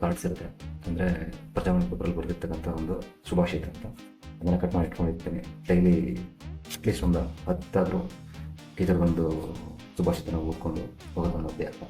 Cards ಇರುತ್ತೆ, ಅಂದರೆ ಪ್ರಜಾವಾಣಿ ಪೇಪರಲ್ಲಿ ಬರೆದಿರ್ತಕ್ಕಂಥ ಒಂದು ಶುಭಾಶಯ ಅಂತ. ಅದನ್ನು ಕಟ್ ಮಾಡಿ ಇಟ್ಕೊಂಡಿರ್ತೀನಿ. ಡೈಲಿ ಅಟ್ಲೀಸ್ಟ್ ಒಂದು 10 ಈ ಥರದೊಂದು ಶುಭಾಶಯನ ಓದ್ಕೊಂಡು ಹೋಗೋದೊಂದು ಅಭ್ಯಾಸ.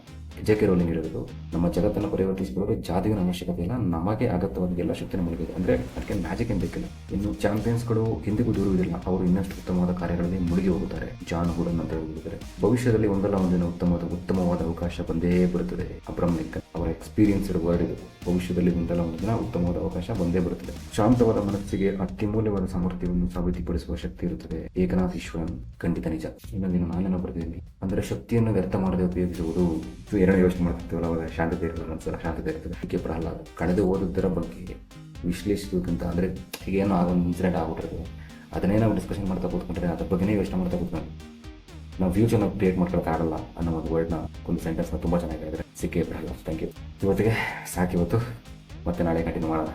ಜೆ.ಕೆ. ರೋಲಿಂಗ್ ಇರೋದು, ನಮ್ಮ ಜಗತ್ತನ್ನು ಪರಿವರ್ತಿಸಿಕೊಳ್ಳಲು ಜಾತಿಗಿನ ಅವಶ್ಯಕತೆ ಇಲ್ಲ, ನಮಗೆ ಅಗತ್ಯವಾದ ಎಲ್ಲ ಶಕ್ತಿ ನಮಗಿದೆ. ಅಂದರೆ ಅದಕ್ಕೆ ಮ್ಯಾಜಿಕ್ ಏನು ಬೇಕಿಲ್ಲ. ಇನ್ನು ಚಾಂಪಿಯನ್ಸ್ಗಳು ಎಂದಿಗೂ ದೂರುವುದಿಲ್ಲ, ಅವರು ಇನ್ನಷ್ಟು ಉತ್ತಮವಾದ ಕಾರ್ಯಗಳಲ್ಲಿ ಮುಳುಗಿ ಹೋಗುತ್ತಾರೆ. ಜಾನ್ ಹುಡನ್ ಅಂತ ಹೇಳಿದ್ದಾರೆ, ಭವಿಷ್ಯದಲ್ಲಿ ಒಂದಲ್ಲ ಒಂದಿನ ಉತ್ತಮವಾದ ಅವಕಾಶ ಬಂದೇ ಬರುತ್ತದೆ. ಅಬ್ರಹಂ ಲಿಂಕನ್ ಅವರ ಎಕ್ಸ್ಪೀರಿಯನ್ಸ್ಡ್ ವರ್ಡ್ ಇದು. ಭವಿಷ್ಯದಲ್ಲಿ ಒಂದಲ್ಲ ಒಂದು ದಿನ ಉತ್ತಮವಾದ ಅವಕಾಶ ಬಂದೇ ಬರುತ್ತದೆ. ಶಾಂತವಾದ ಮನಸ್ಸಿಗೆ ಅತ್ಯಮೂಲ್ಯವಾದ ಸಾಮರ್ಥ್ಯವನ್ನು ಸಾಬೀತುಪಡಿಸುವ ಶಕ್ತಿ ಇರುತ್ತದೆ. ಏಕನಾಥ್ ಈಶ್ವರನ್. ಖಂಡಿತ ನಿಜ. ಇನ್ನೊಂದಿನ ನಾನೇನೋ ಬರೆದಿದ್ದೀನಿ, ಅಂದರೆ ಶಕ್ತಿಯನ್ನು ವ್ಯರ್ಥ ಮಾಡದೆ ಉಪಯೋಗಿಸುವುದು. ಏನೋ ಯೋಚನೆ ಮಾಡ್ತಿರ್ತೀವಲ್ಲ, ಅವಾಗ ಶಾಂತತೆ ಇರ್ತದೆ, ಮನಸ್ಸಲ್ಲ ಶಾಂತತೆ ಇರ್ತದೆ. ಕೆ. ಪ್ರಹ್ಲಾದ್. ಕಳೆದು ಓದೋದರ ಬಗ್ಗೆ ವಿಶ್ಲೇಷಿಸೋದಕ್ಕಿಂತ, ಅಂದರೆ ಈಗ ಏನೋ ಆಗೊಂದು ಇನ್ಸಿಡೆಂಟ್ ಆಗ್ಬಿಟ್ಟಿರ್ತದೆ, ಅದನ್ನೇ ನಾವು ಡಿಸ್ಕಷನ್ ಮಾಡ್ತಾ ಕೂತ್ಕೊಂಡ್ರೆ ಅದ್ರ ಬಗ್ಗೆನೇ ಯೋಚನೆ ಮಾಡ್ತಾ ಕೂತ್ಕೊಂಡು ನಾವು ಫ್ಯೂಚರ್ನ ಕ್ರಿಯೇಟ್ ಮಾಡ್ಕೊಳ್ಳೋಕ್ಕಾಗಲ್ಲ ಅನ್ನೋ ಒಂದು ವರ್ಡ್ನ, ಒಂದು ಸೆಂಟೆನ್ಸ್ನ ತುಂಬ ಚೆನ್ನಾಗಿ ಹೇಳಿದ್ರೆ. ಕೆ. ಪ್ರಹ್ಲಾದ್. Thank you. ಇವತ್ತಿಗೆ ಸಾಕಿವತ್ತು, ಮತ್ತೆ ನಾಳೆ ಕಂಟಿನ್ಯೂ ಮಾಡೋಣ.